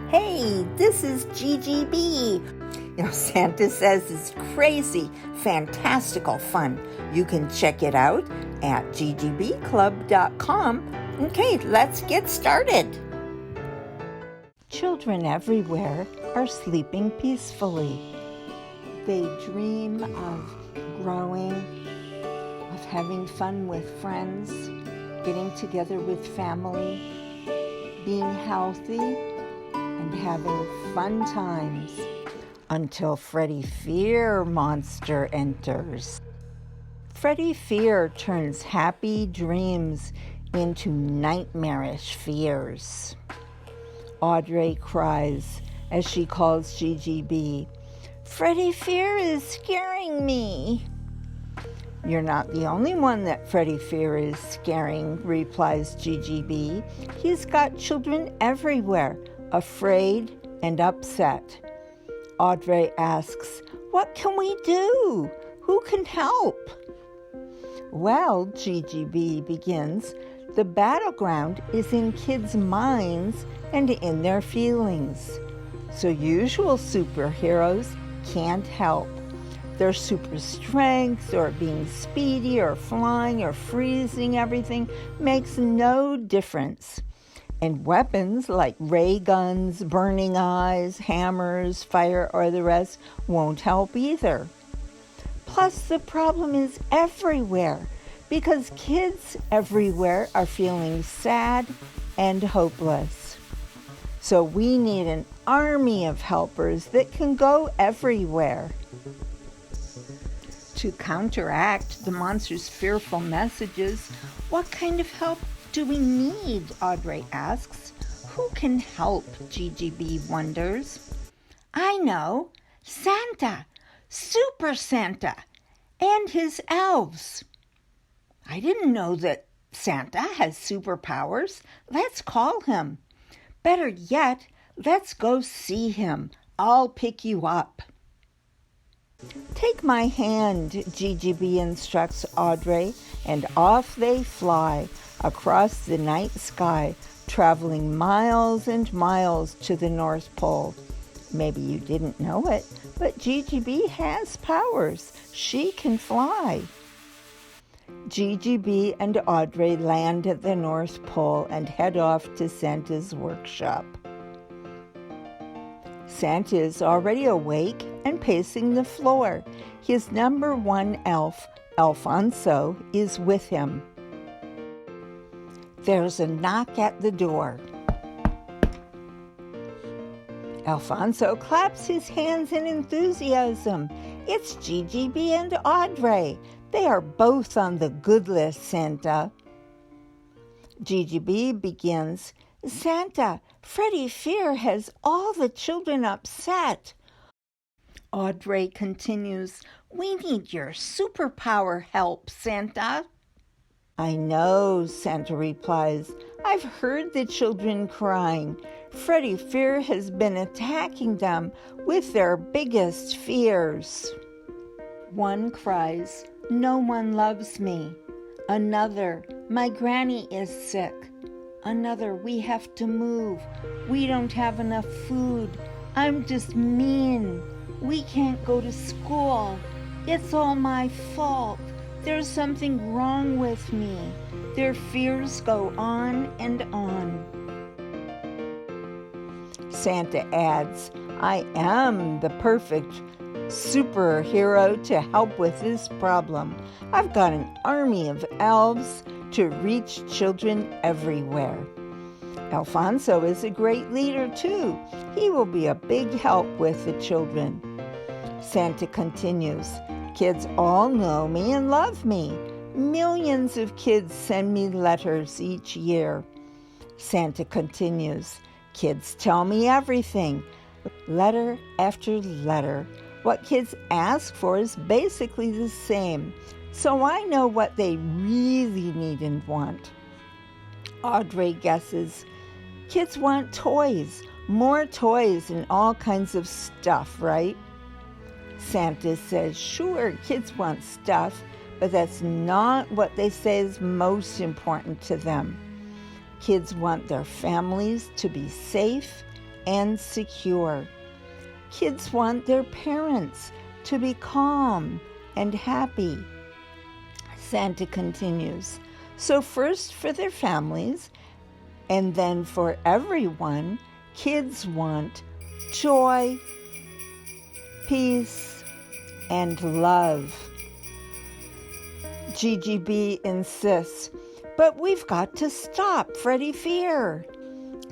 Hey, this is GGB. Santa says it's crazy, fantastical fun. You can check it out at ggbclub.com. Okay, let's get started. Children everywhere are sleeping peacefully. They dream of growing, of having fun with friends, getting together with family, being healthy, and having fun times until Freddie Fear Monster enters. Freddie Fear turns happy dreams into nightmarish fears. Audrey cries as she calls GGB, "Freddie Fear is scaring me." "You're not the only one that Freddie Fear is scaring," replies GGB. "He's got children everywhere, afraid and upset." Audrey asks, "What can we do? Who can help?" "Well," GGB begins, "the battleground is in kids' minds and in their feelings. So usual superheroes can't help. Their super strength or being speedy or flying or freezing everything makes no difference. And weapons like ray guns, burning eyes, hammers, fire, or the rest won't help either. Plus, the problem is everywhere because kids everywhere are feeling sad and hopeless. So we need an army of helpers that can go everywhere." To counteract the monster's fearful messages, what kind of help do we need? Audrey asks. Who can help? GGB wonders. "I know. Santa. Super Santa. And his elves." "I didn't know that Santa has superpowers. Let's call him. Better yet, let's go see him. I'll pick you up." "Take my hand," GGB instructs Audrey, and off they fly across the night sky, traveling miles and miles to the North Pole. Maybe you didn't know it, but GGB has powers. She can fly. GGB and Audrey land at the North Pole and head off to Santa's workshop. Santa is already awake and pacing the floor. His number one elf, Alfonso, is with him. There's a knock at the door. Alfonso claps his hands in enthusiasm. It's GGB and Audrey. They are both on the good list, Santa. GGB begins, "Santa, Freddie Fear has all the children upset." Audrey continues, "We need your superpower help, Santa." "I know," Santa replies. "I've heard the children crying. Freddie Fear has been attacking them with their biggest fears." One cries, "No one loves me." Another, "My granny is sick." Another, "We have to move. We don't have enough food. I'm just mean. We can't go to school. It's all my fault. There's something wrong with me." Their fears go on and on. Santa adds, "I am the perfect superhero to help with this problem. I've got an army of elves to reach children everywhere." Alfonso is a great leader too. He will be a big help with the children. Santa continues, "Kids all know me and love me. Millions of kids send me letters each year." Santa continues, "Kids tell me everything, letter after letter. What kids ask for is basically the same, so I know what they really need and want." Audrey guesses, "Kids want toys, more toys and all kinds of stuff, right?" Santa says, "Sure, kids want stuff, but that's not what they say is most important to them. Kids want their families to be safe and secure. Kids want their parents to be calm and happy. Santa continues. So first for their families, and then for everyone, kids want joy, peace, and love. GGB insists, but we've got to stop Freddie Fear.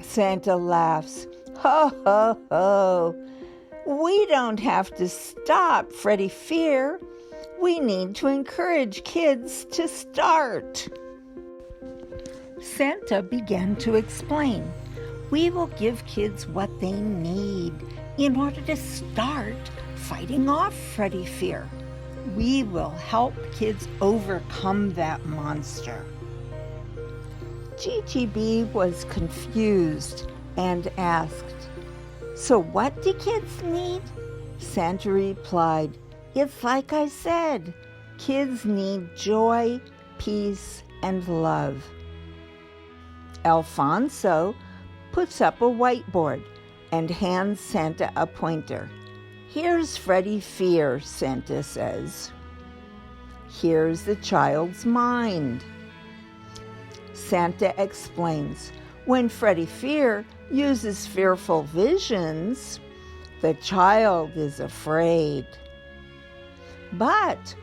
Santa laughs. Ho, ho, ho. We don't have to stop Freddie Fear. We need to encourage kids to start. Santa began to explain. We will give kids what they need in order to start fighting off Freddie Fear. We will help kids overcome that monster. GGB was confused and asked, so what do kids need? Santa replied, it's like I said, kids need joy, peace, and love. Alfonso puts up a whiteboard and hands Santa a pointer. Here's Freddie Fear, Santa says. Here's the child's mind. Santa explains, when Freddie Fear uses fearful visions, the child is afraid. But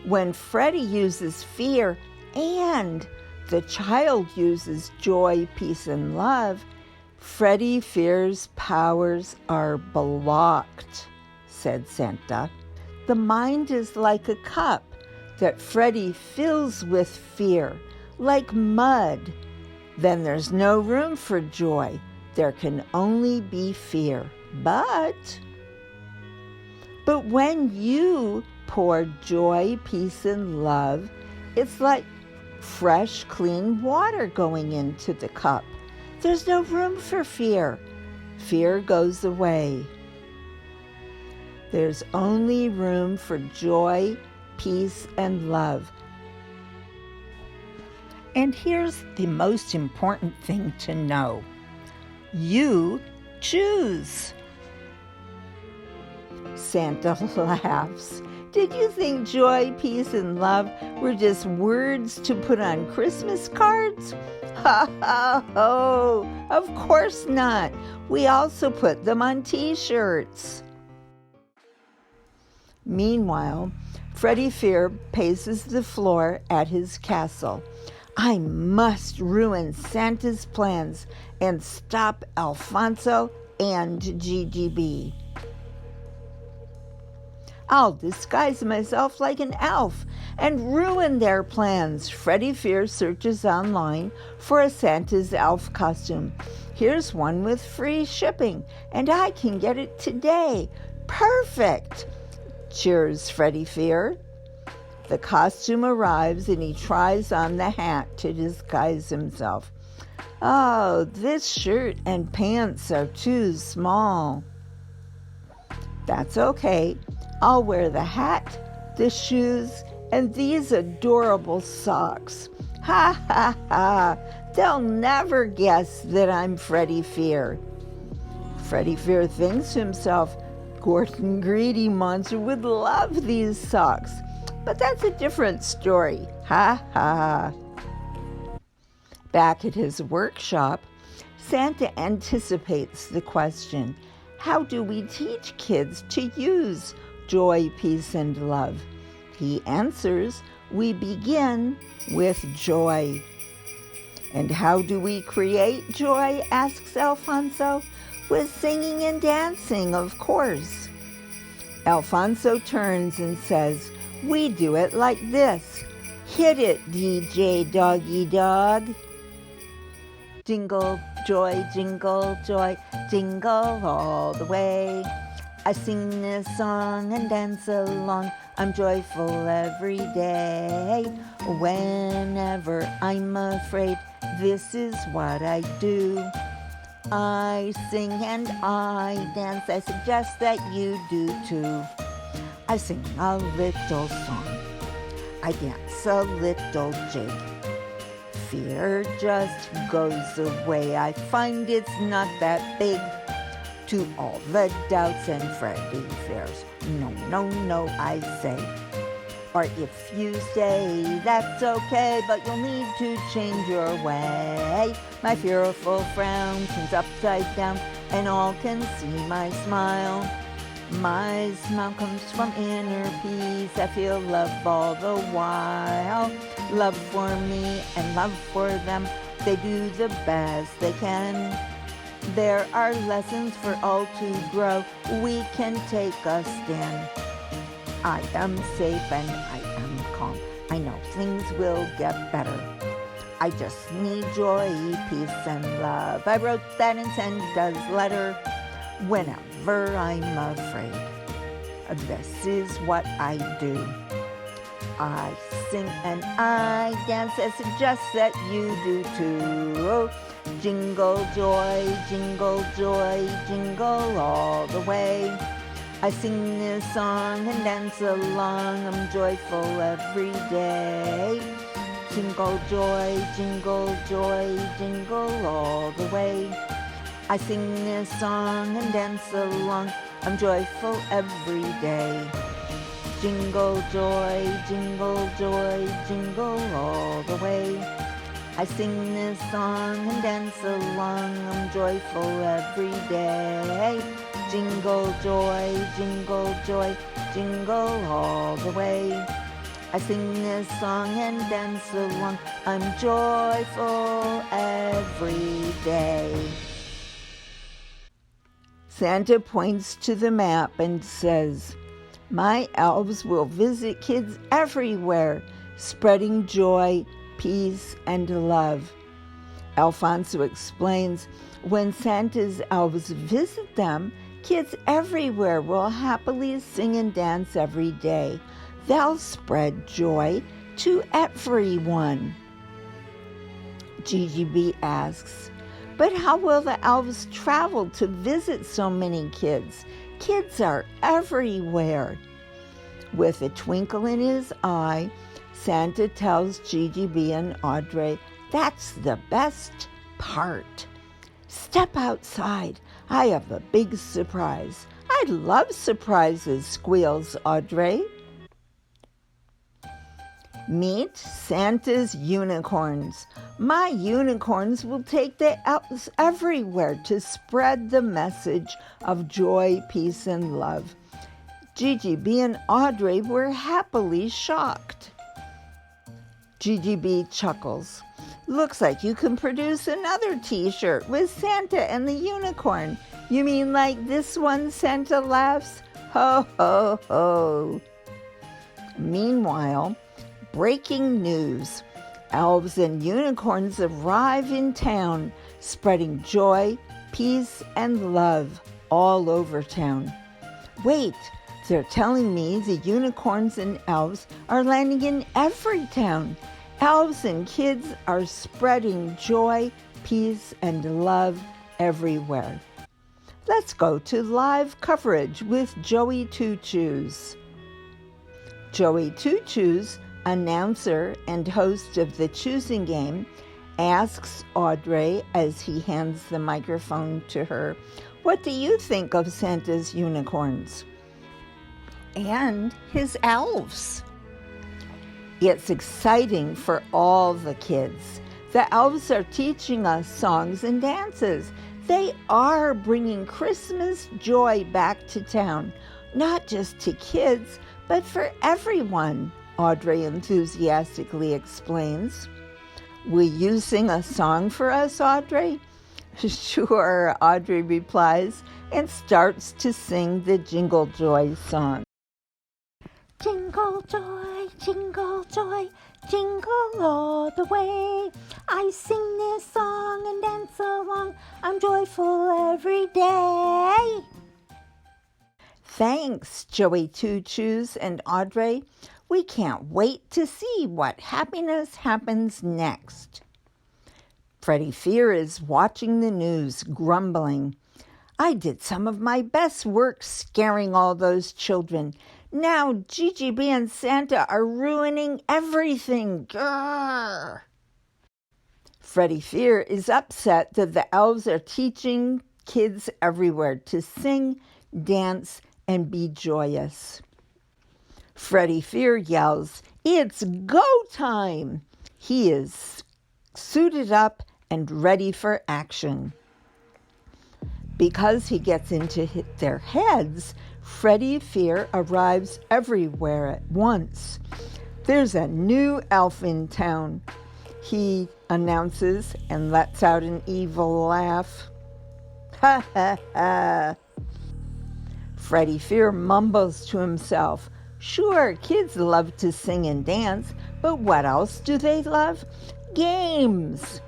when Freddie uses fear and the child uses joy, peace, and love, Freddie Fear's powers are blocked, said Santa. The mind is like a cup that Freddie fills with fear, like mud. Then there's no room for joy. There can only be fear. But when you pour joy, peace, and love, it's like fresh, clean water going into the cup. There's no room for fear. Fear goes away. There's only room for joy, peace, and love. And here's the most important thing to know. You choose. Santa laughs. Did you think joy, peace, and love were just words to put on Christmas cards? Ha ha ho! Of course not. We also put them on t-shirts. Meanwhile, Freddie Fear paces the floor at his castle. I must ruin Santa's plans and stop Alfonso and GGB. I'll disguise myself like an elf and ruin their plans. Freddie Fear searches online for a Santa's elf costume. Here's one with free shipping, and I can get it today. Perfect! Cheers, Freddie Fear. The costume arrives and he tries on the hat to disguise himself. Oh, this shirt and pants are too small. That's okay. I'll wear the hat, the shoes, and these adorable socks. Ha ha ha! They'll never guess that I'm Freddie Fear. Freddie Fear thinks to himself, Gordon Greedy Monster would love these socks. But that's a different story. Ha ha. Back at his workshop, Santa anticipates the question, how do we teach kids to use joy, peace, and love? He answers, we begin with joy. And how do we create joy, asks Alfonso. With singing and dancing, of course. Alfonso turns and says, we do it like this. Hit it, DJ Doggy Dog. Jingle, joy, jingle, all the way. I sing this song and dance along. I'm joyful every day. Whenever I'm afraid, this is what I do. I sing and I dance. I suggest that you do too. I sing a little song. I dance a little jig. Fear just goes away. I find it's not that big. To all the doubts and Freddie Fears, no, no, no, I say. Or if you say that's okay, but you'll need to change your way. My fearful frown turns upside down, and all can see my smile. My smile comes from inner peace. I feel love all the while. Love for me and love for them. They do the best they can. There are lessons for all to grow. We can take a stand. I am safe and I am calm. I know things will get better. I just need joy, peace, and love. I wrote that in Santa's letter. Whenever I'm afraid, this is what I do. I sing and I dance. I suggest that you do too. Jingle joy, jingle joy, jingle all the way. I sing this song and dance along. I'm joyful every day. Jingle joy, jingle joy, jingle all the way. I sing this song and dance along. I'm joyful every day. Jingle joy, jingle joy, jingle all the way. I sing this song and dance along. I'm joyful every day. Jingle joy, jingle joy, jingle all the way. I sing this song and dance along. I'm joyful every day. Santa points to the map and says, my elves will visit kids everywhere, spreading joy, peace, and love. Alfonso explains, when Santa's elves visit them, kids everywhere will happily sing and dance every day. They'll spread joy to everyone. GGB asks, but how will the elves travel to visit so many kids? Kids are everywhere. With a twinkle in his eye, Santa tells GGB and Audrey, that's the best part. Step outside. I have a big surprise. I love surprises, squeals Audrey. Meet Santa's unicorns. My unicorns will take the elves everywhere to spread the message of joy, peace, and love. GGB and Audrey were happily shocked. GGB chuckles. Looks like you can produce another t-shirt with Santa and the unicorn. You mean like this one? Santa laughs. Ho, ho, ho. Meanwhile, breaking news. Elves and unicorns arrive in town, spreading joy, peace, and love all over town. Wait, they're telling me the unicorns and elves are landing in every town. Elves and kids are spreading joy, peace, and love everywhere. Let's go to live coverage with Joey Two Shoes. Joey Two Shoes, announcer and host of the choosing game, asks Audrey as he hands the microphone to her, what do you think of Santa's unicorns? And his elves. It's exciting for all the kids. The elves are teaching us songs and dances. They are bringing Christmas joy back to town, not just to kids, but for everyone, Audrey enthusiastically explains. Will you sing a song for us, Audrey? Sure, Audrey replies and starts to sing the Jingle Joy song. Jingle joy, jingle joy, jingle all the way. I sing this song and dance along. I'm joyful every day. Thanks, Joey Two Shoes and Audrey. We can't wait to see what happiness happens next. Freddie Fear is watching the news, grumbling. I did some of my best work scaring all those children. Now GGB and Santa are ruining everything. Grrr. Freddie Fear is upset that the elves are teaching kids everywhere to sing, dance, and be joyous. Freddie Fear yells, "It's go time!" He is suited up and ready for action. Because he gets into their heads, Freddie Fear arrives everywhere at once. There's a new elf in town, he announces and lets out an evil laugh. Ha ha ha. Freddie Fear mumbles to himself, "Sure, kids love to sing and dance, but what else do they love? Games."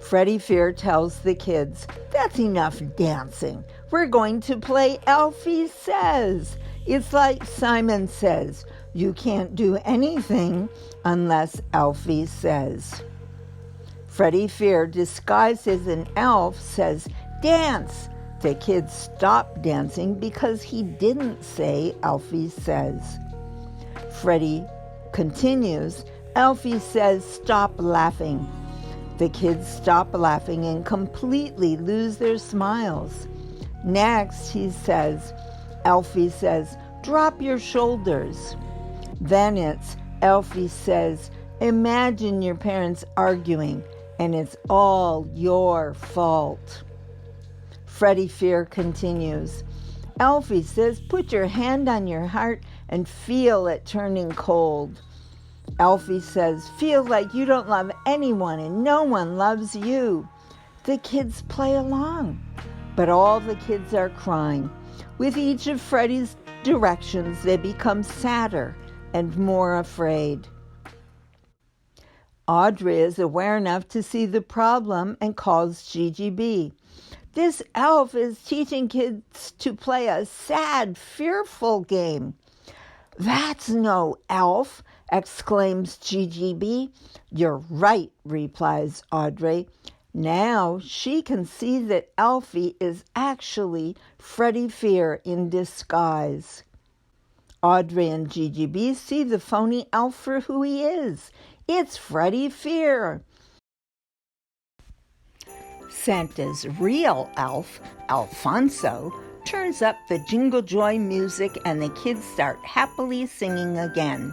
Freddie Fear tells the kids, "That's enough dancing. We're going to play Elfie Says." It's like Simon Says, you can't do anything unless Elfie says. Freddie Fear, disguised as an elf, says, "Dance." The kids stop dancing because he didn't say Elfie Says. Freddie continues, "Elfie says stop laughing." The kids stop laughing and completely lose their smiles. Next, he says, Elfie says, "Drop your shoulders." Then it's Elfie says, "Imagine your parents arguing and it's all your fault." Freddie Fear continues, Elfie says, "Put your hand on your heart and feel it turning cold." Elfie says, "Feel like you don't love anyone and no one loves you." The kids play along, but all the kids are crying. With each of Freddie's directions, they become sadder and more afraid. Audrey is aware enough to see the problem and calls GGB. "This elf is teaching kids to play a sad, fearful game." "That's no elf," exclaims GGB. "You're right," replies Audrey. Now she can see that Elfie is actually Freddie Fear in disguise. Audrey and GGB see the phony elf for who he is. It's Freddie Fear. Santa's real elf, Alfonso, turns up the Jingle Joy music and the kids start happily singing again.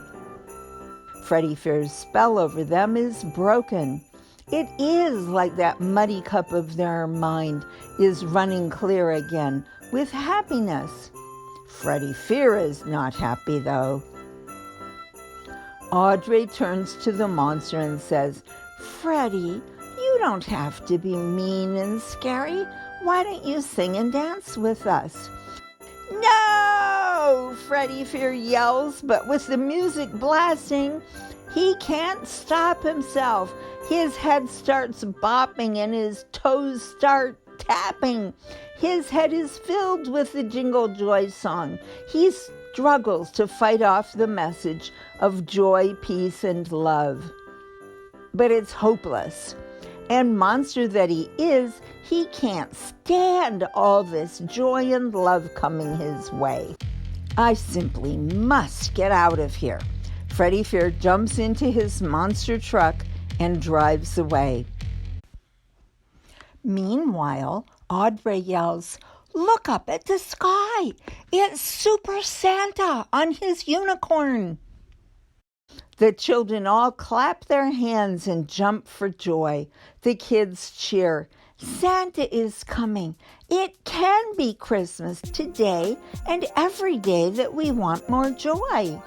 Freddie Fear's spell over them is broken. It is like that muddy cup of their mind is running clear again with happiness. Freddie Fear is not happy, though. Audrey turns to the monster and says, "Freddie, you don't have to be mean and scary. Why don't you sing and dance with us?" "No!" Freddie Fear yells, but with the music blasting, he can't stop himself. His head starts bopping and his toes start tapping. His head is filled with the Jingle Joy song. He struggles to fight off the message of joy, peace, and love. But it's hopeless. And monster that he is, he can't stand all this joy and love coming his way. "I simply must get out of here." Freddie Fear jumps into his monster truck and drives away. Meanwhile, Audrey yells, "Look up at the sky! It's Super Santa on his unicorn!" The children all clap their hands and jump for joy. The kids cheer. "Santa is coming. It can be Christmas today and every day that we want more joy."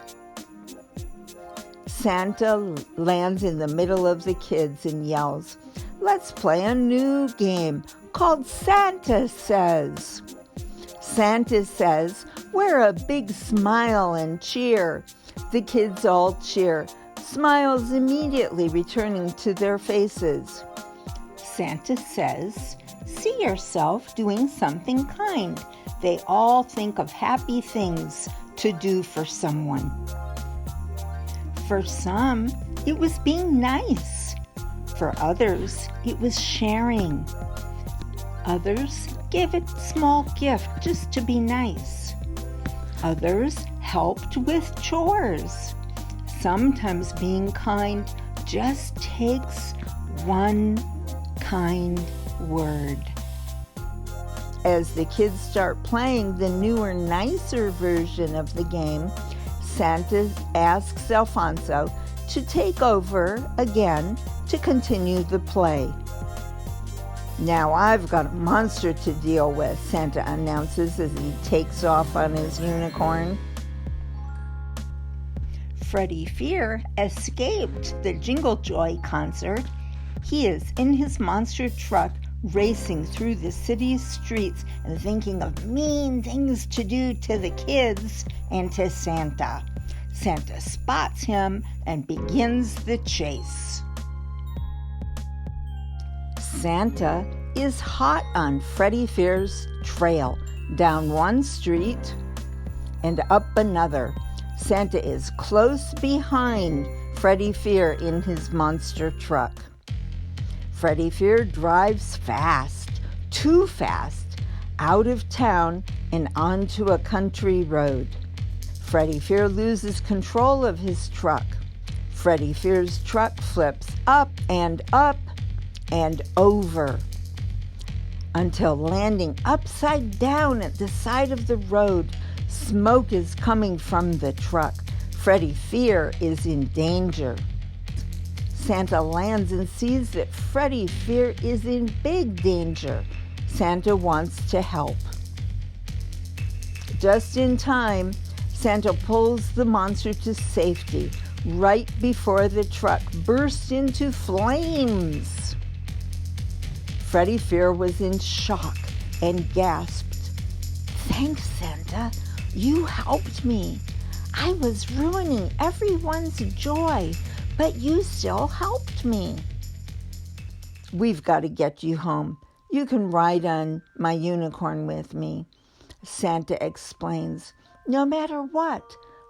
Santa lands in the middle of the kids and yells, "Let's play a new game called Santa Says." Santa says, "Wear a big smile and cheer." The kids all cheer, smiles immediately returning to their faces. Santa says, "See yourself doing something kind." They all think of happy things to do for someone. For some, it was being nice. For others, it was sharing. Others gave a small gift just to be nice. Others helped with chores. Sometimes being kind just takes one kind word. As the kids start playing the newer, nicer version of the game, Santa asks Alfonso to take over again to continue the play. "Now I've got a monster to deal with," Santa announces as he takes off on his unicorn. Freddie Fear escaped the Jingle Joy concert. He is in his monster truck racing through the city's streets and thinking of mean things to do to the kids and to Santa. Santa spots him and begins the chase. Santa is hot on Freddie Fear's trail, down one street and up another. Santa is close behind Freddie Fear in his monster truck. Freddie Fear drives fast, too fast, out of town and onto a country road. Freddie Fear loses control of his truck. Freddie Fear's truck flips up and over until landing upside down at the side of the road. Smoke is coming from the truck. Freddie Fear is in danger. Santa lands and sees that Freddie Fear is in big danger. Santa wants to help. Just in time, Santa pulls the monster to safety right before the truck bursts into flames. Freddie Fear was in shock and gasped, "Thanks, Santa. You helped me. I was ruining everyone's joy, but you still helped me." "We've got to get you home. You can ride on my unicorn with me," Santa explains. "No matter what,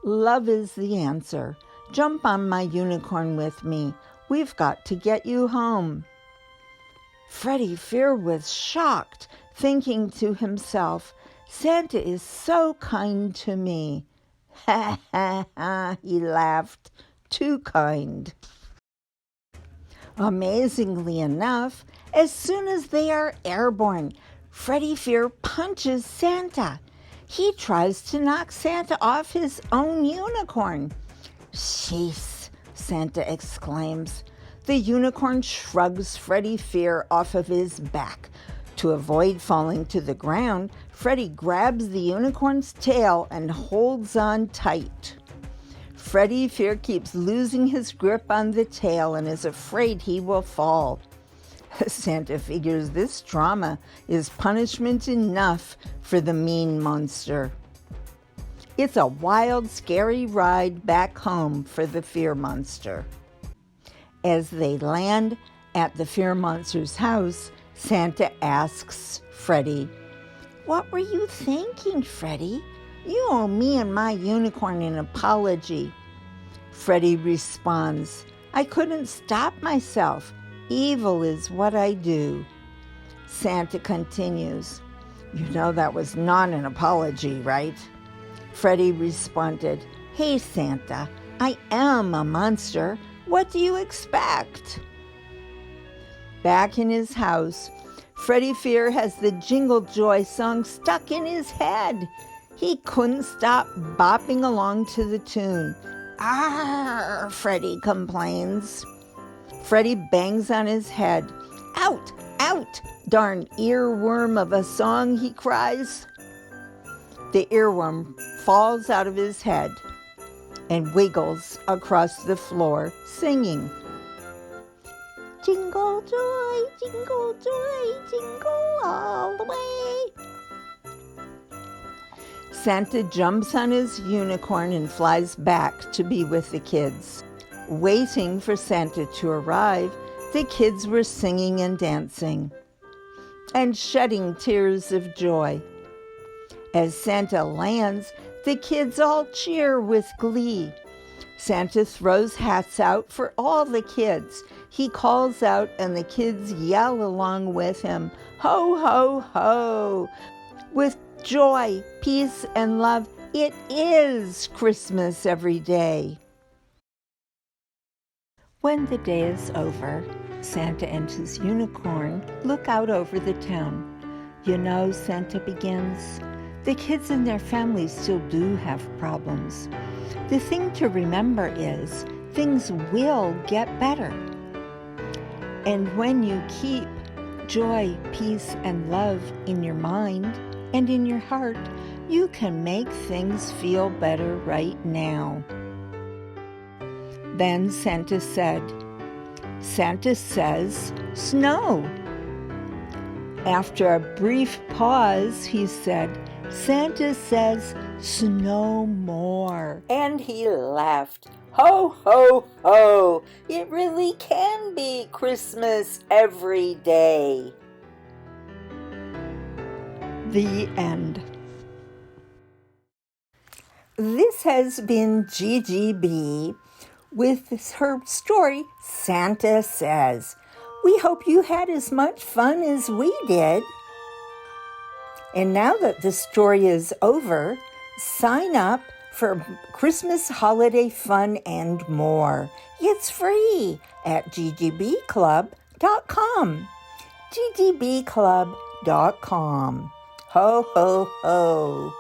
love is the answer. Jump on my unicorn with me. We've got to get you home." Freddie Fear was shocked, thinking to himself, "Santa is so kind to me." "Ha ha ha," he laughed. "Too kind." Amazingly enough, as soon as they are airborne, Freddie Fear punches Santa. He tries to knock Santa off his own unicorn. "Jeez," Santa exclaims. The unicorn shrugs Freddie Fear off of his back. To avoid falling to the ground, Freddie grabs the unicorn's tail and holds on tight. Freddie Fear keeps losing his grip on the tail and is afraid he will fall. Santa figures this trauma is punishment enough for the mean monster. It's a wild, scary ride back home for the Fear Monster. As they land at the Fear Monster's house, Santa asks Freddie, "What were you thinking, Freddie? You owe me and my unicorn an apology." Freddie responds, "I couldn't stop myself. Evil is what I do." Santa continues, "You know that was not an apology, right?" Freddie responded, "Hey, Santa, I am a monster. What do you expect?" Back in his house, Freddie Fear has the Jingle Joy song stuck in his head. He couldn't stop bopping along to the tune. "Arr!" Freddie complains. Freddie bangs on his head. "Out! Out! Darn earworm of a song," he cries. The earworm falls out of his head and wiggles across the floor, singing, "Jingle joy, jingle all the way." Santa jumps on his unicorn and flies back to be with the kids. Waiting for Santa to arrive, the kids were singing and dancing and shedding tears of joy. As Santa lands, the kids all cheer with glee. Santa throws hats out for all the kids. He calls out and the kids yell along with him, "Ho, ho, ho!" With joy, peace, and love, it is Christmas every day. When the day is over, Santa and his unicorn look out over the town. You know, Santa begins, the kids and their families still do have problems. The thing to remember is things will get better. And when you keep joy, peace, and love in your mind and in your heart, you can make things feel better right now. Then Santa said, Santa says, snow. After a brief pause, he said, Santa says, snow more. And he laughed. Ho, ho, ho! It really can be Christmas every day. The end. This has been GGB with her story, Santa Says. We hope you had as much fun as we did. And now that the story is over, sign up for Christmas holiday fun and more. It's free at ggbclub.com. ggbclub.com. Ho, ho, ho.